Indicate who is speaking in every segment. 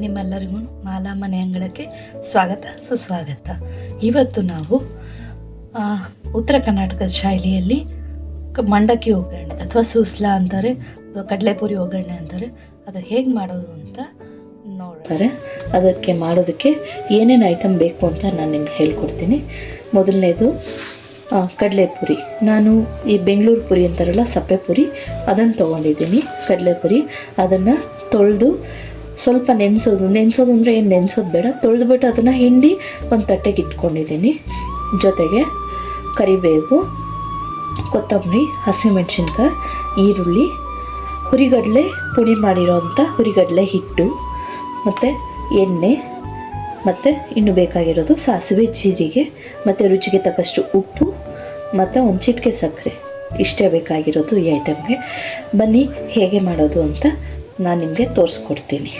Speaker 1: ನಿಮ್ಮೆಲ್ಲರಿಗೂ ಮಾಲಾ ಮನೆ ಅಂಗಳಕ್ಕೆ ಸ್ವಾಗತ ಸುಸ್ವಾಗತ. ಇವತ್ತು ನಾವು ಉತ್ತರ ಕರ್ನಾಟಕದ ಶೈಲಿಯಲ್ಲಿ ಮಂಡಕ್ಕಿ ಒಗ್ಗರಣೆ ಅಥವಾ ಸೂಸ್ಲಾ ಅಂತಾರೆ, ಅಥವಾ ಕಡಲೆಪುರಿ ಒಗ್ಗರಣೆ ಅಂತಾರೆ, ಅದು ಹೇಗೆ ಮಾಡೋದು ಅಂತ ನೋಡ್ತಾರೆ. ಅದಕ್ಕೆ ಮಾಡೋದಕ್ಕೆ ಏನೇನು ಐಟಮ್ ಬೇಕು ಅಂತ ನಾನು ನಿಮ್ಗೆ ಹೇಳ್ಕೊಡ್ತೀನಿ. ಮೊದಲನೇದು ಕಡಲೆಪುರಿ. ನಾನು ಈ ಬೆಂಗಳೂರು ಪುರಿ ಅಂತಾರಲ್ಲ, ಸಪ್ಪೆ ಪುರಿ, ಅದನ್ನು ತೊಗೊಂಡಿದ್ದೀನಿ. ಕಡಲೆಪುರಿ ಅದನ್ನು ತೊಳೆದು ಸ್ವಲ್ಪ ನೆನೆಸೋದು ಅಂದರೆ ಏನು ನೆನೆಸೋದು ಬೇಡ, ತೊಳೆದುಬಿಟ್ಟು ಅದನ್ನು ಹಿಂಡಿ ಒಂದು ತಟ್ಟೆಗೆ ಇಟ್ಕೊಂಡಿದ್ದೀನಿ. ಜೊತೆಗೆ ಕರಿಬೇವು, ಕೊತ್ತಂಬರಿ, ಹಸಿಮೆಣಸಿನ್ಕಾಯಿ, ಈರುಳ್ಳಿ, ಹುರಿಗಡಲೆ, ಪುಡಿ ಮಾಡಿರೋವಂಥ ಹುರಿಗಡಲೆ ಹಿಟ್ಟು, ಮತ್ತು ಎಣ್ಣೆ, ಮತ್ತು ಇನ್ನು ಬೇಕಾಗಿರೋದು ಸಾಸಿವೆ, ಜೀರಿಗೆ, ಮತ್ತು ರುಚಿಗೆ ತಕ್ಕಷ್ಟು ಉಪ್ಪು, ಮತ್ತು ಒಂದು ಚಿಟಿಕೆ ಸಕ್ಕರೆ. ಇಷ್ಟೇ ಬೇಕಾಗಿರೋದು ಈ ಐಟಮ್ಗೆ. ಬನ್ನಿ ಹೇಗೆ ಮಾಡೋದು ಅಂತ ನಾನು ನಿಮಗೆ ತೋರಿಸ್ಕೊಡ್ತೀನಿ.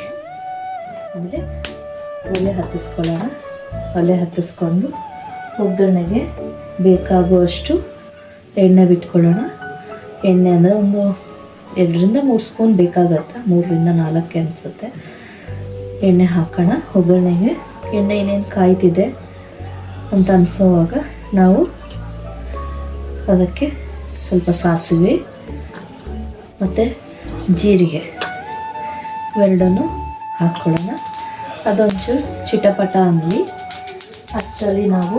Speaker 1: ಆಮೇಲೆ ಒಲೆ ಹತ್ತಿಸ್ಕೊಂಡು ಒಗ್ಗರಣೆಗೆ ಬೇಕಾಗುವಷ್ಟು ಎಣ್ಣೆ ಬಿಟ್ಕೊಳ್ಳೋಣ. ಎಣ್ಣೆ ಅಂದರೆ ಒಂದು 2-3 ಸ್ಪೂನ್ ಬೇಕಾಗತ್ತೆ, 3-4 ಅನಿಸುತ್ತೆ. ಎಣ್ಣೆ ಹಾಕೋಣ ಒಗ್ಗರಣೆಗೆ. ಎಣ್ಣೆ ಏನೇನು ಕಾಯ್ತಿದೆ ಅಂತ ಅನಿಸೋವಾಗ ನಾವು ಅದಕ್ಕೆ ಸ್ವಲ್ಪ ಸಾಸಿವೆ ಮತ್ತು ಜೀರಿಗೆ ಇವೆರಡನ್ನು ಹಾಕ್ಕೊಳ್ಳೋಣ. ಅದೊಂಚೂರು ಚಿಟಪಟ ಅನ್ನಲಿ. ಅಷ್ಟರಲ್ಲಿ ನಾವು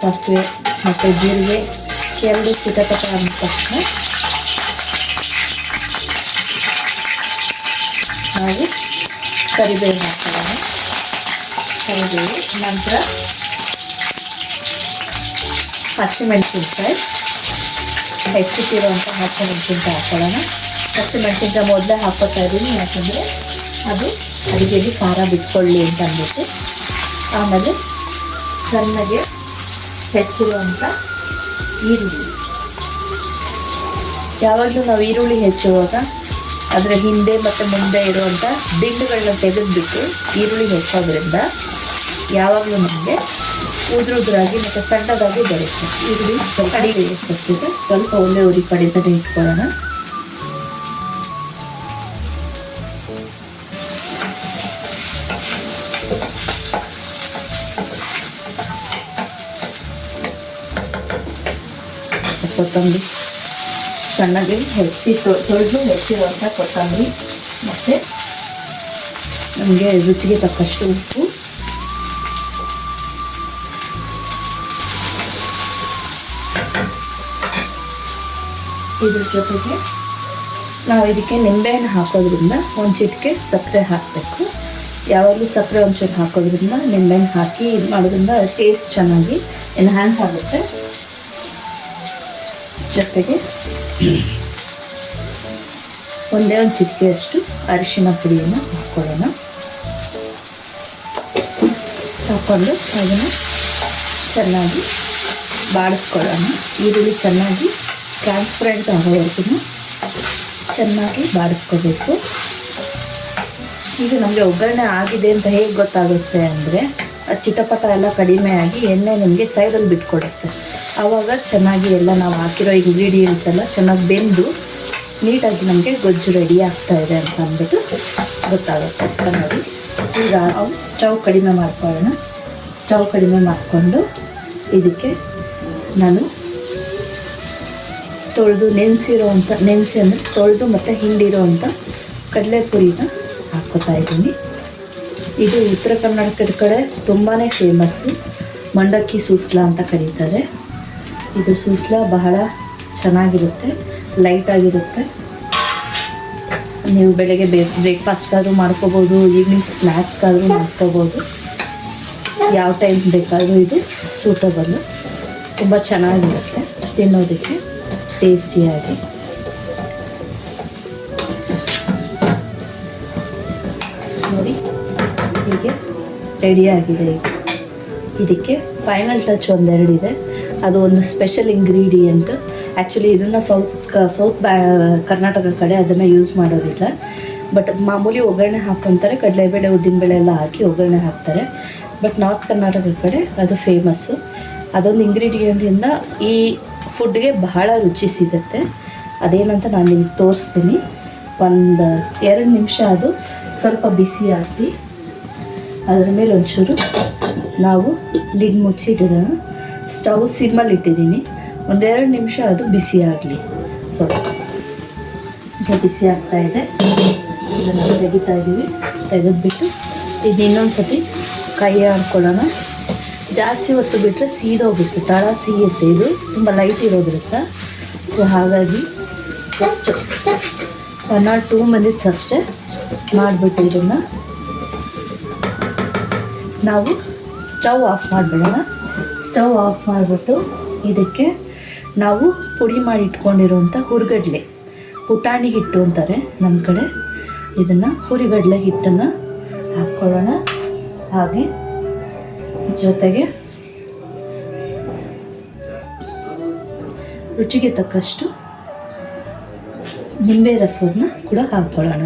Speaker 1: ಸಾಸಿವೆ ಮತ್ತು ಜೀರಿಗೆ ಎರಡು ಚಿಟಪಟ ಅಂದ ತಕ್ಷಣ ನಾವು ಕರಿಬೇವು ಹಾಕೊಳ್ಳೋಣ. ಕರಿಬೇವು ನಂತರ ಹಸಿಮೆಣಸಿನ್ಕಾಯಿ, ಹೆಚ್ಚಿಟ್ಟಿರುವಂಥ ಹಸಿಮೆಣಸಿನ್ಕಾಯಿ ಹಾಕೊಳ್ಳೋಣ. ಹಸಿಮೆಣಸಿನ್ಕಾಯಿ ಮೊದಲೇ ಹಾಕೋತಾ ಇದ್ದೀನಿ, ಯಾಕಂದರೆ ಅದು ಅಡುಗೆಗೆ ಖಾರ ಬಿಟ್ಕೊಳ್ಳಿ ಅಂತ ಅಂದ್ಬಿಟ್ಟು. ಆಮೇಲೆ ಸಣ್ಣಗೆ ಹೆಚ್ಚಿರುವಂಥ ಈರುಳ್ಳಿ. ಯಾವಾಗಲೂ ನಾವು ಈರುಳ್ಳಿ ಹೆಚ್ಚುವಾಗ ಅದರ ಹಿಂದೆ ಮತ್ತು ಮುಂದೆ ಇರುವಂಥ ದಿಂಡುಗಳನ್ನ ತೆಗೆದುಬಿಟ್ಟು ಈರುಳ್ಳಿ ಹೆಚ್ಚೋದ್ರಿಂದ ಯಾವಾಗಲೂ ನಮಗೆ ಉದುರಾಗಿ ಮತ್ತು ಸಣ್ಣದಾಗಿ ಬರುತ್ತೆ. ಈರುಳ್ಳಿ ಕಡಿಮೆ ಎಷ್ಟಿದೆ, ಸ್ವಲ್ಪ ಒಳ್ಳೆ ಉರಿ ಕಡಿಮೆ ಇಟ್ಕೊಳ್ಳೋಣ. ಕೊತ್ತಂಬರಿ ಸಣ್ಣಗೆ ತೊಳೆದು ಹೆಚ್ಚಿರುವಂಥ ಕೊತ್ತಂಬರಿ, ಮತ್ತು ನಮಗೆ ರುಚಿಗೆ ತಕ್ಕಷ್ಟು ಉಪ್ಪು, ಇದ್ರ ಜೊತೆಗೆ ನಾವು ಇದಕ್ಕೆ ನಿಂಬೆಹಣ್ಣು ಹಾಕೋದ್ರಿಂದ ಒಂದು ಚಿಟಿಕೆ ಸಕ್ಕರೆ ಹಾಕಬೇಕು. ಯಾವಾಗಲೂ ಸಕ್ಕರೆ ಒಂಚೂರು ಹಾಕೋದ್ರಿಂದ, ನಿಂಬೆಹಣ್ಣು ಹಾಕಿ ಇದು ಮಾಡೋದ್ರಿಂದ ಟೇಸ್ಟ್ ಚೆನ್ನಾಗಿ ಎನ್ಹ್ಯಾನ್ಸ್ ಆಗುತ್ತೆ. ಜೊತೆಗೆ ಒಂದೇ ಒಂದು ಚಿಟಿಕೆಯಷ್ಟು ಅರಿಶಿನ ಪುಡಿಯನ್ನು ಹಾಕ್ಕೊಳ್ಳೋಣ. ಹಾಕ್ಕೊಂಡು ಅದನ್ನು ಚೆನ್ನಾಗಿ ಬಾಡಿಸ್ಕೊಳ್ಳೋಣ. ಈರುಳ್ಳಿ ಚೆನ್ನಾಗಿ ಟ್ರಾನ್ಸ್ಪರೆಂಟ್ ಆಗೋವರೆಗೂ ಚೆನ್ನಾಗಿ ಬಾಡಿಸ್ಕೋಬೇಕು. ಈಗ ನಮಗೆ ಒಗ್ಗರಣೆ ಆಗಿದೆ ಅಂತ ಹೇಗೆ ಗೊತ್ತಾಗುತ್ತೆ ಅಂದರೆ, ಅದು ಚಿಟಪಟ ಎಲ್ಲ ಕಡಿಮೆ ಆಗಿ ಎಣ್ಣೆ ನಮಗೆ ಸೈಡಲ್ಲಿ ಬಿಟ್ಕೊಡುತ್ತೆ. ಆವಾಗ ಚೆನ್ನಾಗಿ ಎಲ್ಲ ನಾವು ಹಾಕಿರೋ ಇಂಗ್ರೀಡಿಯೆಂಟ್ಸ್ ಎಲ್ಲ ಚೆನ್ನಾಗಿ ಬೆಂದು ನೀಟಾಗಿ ನಮಗೆ ಗೊಜ್ಜು ರೆಡಿ ಆಗ್ತಾ ಇದೆ ಅಂತ ಅಂದ್ಬಿಟ್ಟು ಗೊತ್ತಾಗುತ್ತೆ. ಚೆನ್ನಾಗಿ ಈಗ ನಾವು ಸ್ಟವ್ ಕಡಿಮೆ ಮಾಡ್ಕೊಳ್ಳೋಣ. ಸ್ಟವ್ ಕಡಿಮೆ ಮಾಡಿಕೊಂಡು ಇದಕ್ಕೆ ನಾನು ತೊಳೆದು ನೆನೆಸಿ ಅಂದರೆ ತೊಳೆದು ಮತ್ತು ಹಿಂಡಿರೋವಂಥ ಕಡಲೆಪುರಿನ ಹಾಕ್ಕೋತಾ ಇದ್ದೀನಿ. ಇದು ಉತ್ತರ ಕರ್ನಾಟಕದ ಕಡೆ ತುಂಬಾ ಫೇಮಸ್ಸು. ಮಂಡಕ್ಕಿ ಸೂಸ್ಲಾ ಅಂತ ಕರೀತಾರೆ. ಇದು ಸೂಸ್ಲಾ ಬಹಳ ಚೆನ್ನಾಗಿರುತ್ತೆ, ಲೈಟಾಗಿರುತ್ತೆ. ನೀವು ಬೆಳಗ್ಗೆ ಬ್ರೇಕ್ಫಾಸ್ಟ್ಗಾದರೂ ಮಾಡ್ಕೋಬೋದು, ಈವ್ನಿಂಗ್ ಸ್ನ್ಯಾಕ್ಸ್ಗಾದರೂ ಮಾಡ್ಕೋಬೋದು. ಯಾವ ಟೈಮ್ ಬೇಕಾದರೂ ಇದು ಸೂಟಬಲ್ಲು. ತುಂಬ ಚೆನ್ನಾಗಿರುತ್ತೆ ತಿನ್ನೋದಕ್ಕೆ, ಟೇಸ್ಟಿಯಾಗಿ. ನೋಡಿ ಹೀಗೆ ರೆಡಿಯಾಗಿದೆ. ಇದಕ್ಕೆ ಫೈನಲ್ ಟಚ್ ಒಂದೆರಡಿದೆ. ಅದು ಒಂದು ಸ್ಪೆಷಲ್ ಇಂಗ್ರೀಡಿಯೆಂಟ್. ಆ್ಯಕ್ಚುಲಿ ಇದನ್ನು ಸೌತ್ ಕರ್ನಾಟಕ ಕಡೆ ಅದನ್ನು ಯೂಸ್ ಮಾಡೋದಿಲ್ಲ, ಬಟ್ ಮಾಮೂಲಿ ಒಗ್ಗರಣೆ ಹಾಕ್ಕೊತಾರೆ. ಕಡಲೆಬೇಳೆ, ಉದ್ದಿನಬೇಳೆ ಎಲ್ಲ ಹಾಕಿ ಒಗ್ಗರಣೆ ಹಾಕ್ತಾರೆ. ಬಟ್ ನಾರ್ತ್ ಕರ್ನಾಟಕದ ಕಡೆ ಅದು ಫೇಮಸ್ಸು. ಅದೊಂದು ಇಂಗ್ರೀಡಿಯೆಂಟಿಂದ ಈ ಫುಡ್ಗೆ ಬಹಳ ರುಚಿ ಸಿಗುತ್ತೆ. ಅದೇನಂತ ನಾನು ನಿಮ್ಗೆ ತೋರಿಸ್ತೀನಿ. ಒಂದು 2 ನಿಮಿಷ ಅದು ಸ್ವಲ್ಪ ಬಿಸಿ ಹಾಕಿ ಅದರ ಮೇಲೆ ಒಂಚೂರು ನಾವು ಲಿಡ್ ಮುಚ್ಚಿಟ್ಟಿರೋಣ. ಸ್ಟವ್ ಸಿಮ್ಮಲ್ಲಿ ಇಟ್ಟಿದ್ದೀನಿ. 1-2 ನಿಮಿಷ ಅದು ಬಿಸಿ ಆಗಲಿ. ಸ್ವಲ್ಪ ಈಗ ಬಿಸಿ ಆಗ್ತಾಯಿದೆ. ಇದನ್ನು ತೆಗಿತಾ ಇದ್ದೀವಿ. ತೆಗೆದ್ಬಿಟ್ಟು ಇದು ಇನ್ನೊಂದು ಸತಿ ಕೈ ಆಡ್ಕೊಳ್ಳೋಣ. ಜಾಸ್ತಿ ಹೊತ್ತು ಬಿಟ್ಟರೆ ಸೀದೋಗುತ್ತೆ, ತಳ ಸಿಗುತ್ತೆ. ಇದು ತುಂಬ ಲೈಟ್ ಇರೋದ್ರಿಂದ. ಸೊ ಹಾಗಾಗಿ ಜಸ್ಟ್ 1 or 2 ಮಿನಿಟ್ಸ್ ಅಷ್ಟೇ ಮಾಡಿಬಿಟ್ಟು ಇದನ್ನು ನಾವು ಸ್ಟವ್ ಆಫ್ ಮಾಡಿಬಿಡೋಣ. ಸ್ಟವ್ ಆಫ್ ಮಾಡಿಬಿಟ್ಟು ಇದಕ್ಕೆ ನಾವು ಪುಡಿ ಮಾಡಿ ಇಟ್ಕೊಂಡಿರೋಂಥ ಹುರಿಗಡಲೆ, ಪುಟಾಣಿ ಹಿಟ್ಟು ಅಂತಾರೆ ನಮ್ಮ ಕಡೆ, ಇದನ್ನು ಹುರಿಗಡಲೆ ಹಿಟ್ಟನ್ನು ಹಾಕ್ಕೊಳ್ಳೋಣ. ಹಾಗೆ ಜೊತೆಗೆ ರುಚಿಗೆ ತಕ್ಕಷ್ಟು ನಿಂಬೆ ರಸವನ್ನು ಕೂಡ ಹಾಕ್ಕೊಳ್ಳೋಣ.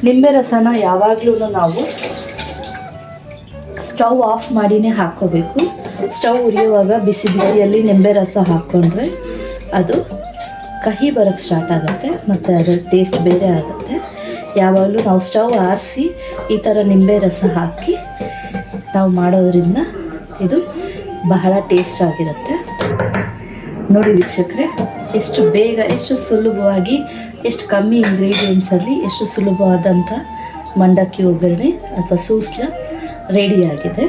Speaker 1: ನಿಂಬೆ ರಸನ ಯಾವಾಗಲೂ ನಾವು ಸ್ಟವ್ ಆಫ್ ಮಾಡಿನೇ ಹಾಕ್ಕೋಬೇಕು. ಸ್ಟವ್ ಉರಿಯುವಾಗ ಬಿಸಿ ಬಿಸಿಯಲ್ಲಿ ನಿಂಬೆ ರಸ ಹಾಕ್ಕೊಂಡ್ರೆ ಅದು ಕಹಿ ಬರೋಕ್ಕೆ ಸ್ಟಾರ್ಟ್ ಆಗುತ್ತೆ ಮತ್ತು ಅದರ ಟೇಸ್ಟ್ ಬೇರೆ ಆಗುತ್ತೆ. ಯಾವಾಗಲೂ ನಾವು ಸ್ಟವ್ ಆರಿಸಿ ಈ ಥರ ನಿಂಬೆ ರಸ ಹಾಕಿ ನಾವು ಮಾಡೋದ್ರಿಂದ ಇದು ಬಹಳ ಟೇಸ್ಟ್ ಆಗಿರುತ್ತೆ. ನೋಡಿ ವೀಕ್ಷಕರೇ, ಎಷ್ಟು ಬೇಗ, ಎಷ್ಟು ಸುಲಭವಾಗಿ, ಎಷ್ಟು ಕಮ್ಮಿ ಇಂಗ್ರೀಡಿಯೆಂಟ್ಸಲ್ಲಿ ಎಷ್ಟು ಸುಲಭವಾದಂಥ ಮಂಡಕ್ಕಿ ಒಗ್ಗರಣೆ ಅಥವಾ ಸೂಸ್ಲ ರೆಡಿಯಾಗಿದೆ.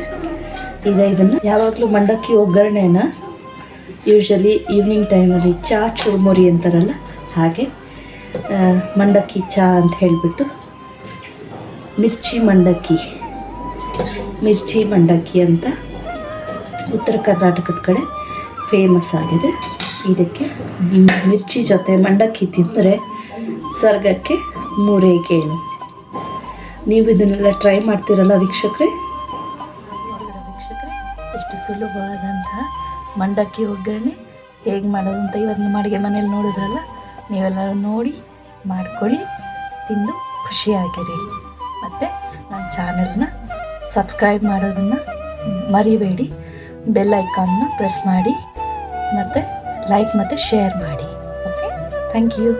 Speaker 1: ಈಗ ಇದನ್ನು ಯಾವಾಗಲೂ ಮಂಡಕ್ಕಿ ಒಗ್ಗರಣೆನ ಯೂಶ್ವಲಿ ಈವ್ನಿಂಗ್ ಟೈಮಲ್ಲಿ ಚಹಾ ಚುರುಮುರಿ ಅಂತಾರಲ್ಲ, ಹಾಗೆ ಮಂಡಕ್ಕಿ ಚಹಾ ಅಂತ ಹೇಳಿಬಿಟ್ಟು ಮಿರ್ಚಿ ಮಂಡಕ್ಕಿ ಅಂತ ಉತ್ತರ ಕರ್ನಾಟಕದ ಕಡೆ ಫೇಮಸ್ ಆಗಿದೆ. ಇದಕ್ಕೆ ಮಿರ್ಚಿ ಜೊತೆ ಮಂಡಕ್ಕಿ ತಿಂದರೆ ಸ್ವರ್ಗಕ್ಕೆ 3 ಗೇಣು. ನೀವು ಇದನ್ನೆಲ್ಲ ಟ್ರೈ ಮಾಡ್ತೀರಲ್ಲ ವೀಕ್ಷಕರೇ? ಎಷ್ಟು ಸುಲಭವಾದಂಥ ಮಂಡಕ್ಕಿ ಒಗ್ಗರಣೆ ಹೇಗೆ ಮಾಡೋದು ಅಂತ ಇವತ್ತು ಅಡುಗೆ ಮನೇಲಿ ನೋಡಿದ್ರಲ್ಲ, ನೀವೆಲ್ಲರೂ ನೋಡಿ ಮಾಡ್ಕೊಳ್ಳಿ, ತಿಂದು ಖುಷಿಯಾಗಿರಿ. ಮತ್ತು ನನ್ನ ಚಾನಲ್ನ ಸಬ್ಸ್ಕ್ರೈಬ್ ಮಾಡೋದನ್ನು ಮರಿಬೇಡಿ. ಬೆಲ್ ಐಕಾನ್ನ ಪ್ರೆಸ್ ಮಾಡಿ ಮತ್ತು ಲೈಕ್ ಮತ್ತು ಶೇರ್ ಮಾಡಿ. Okay, thank you.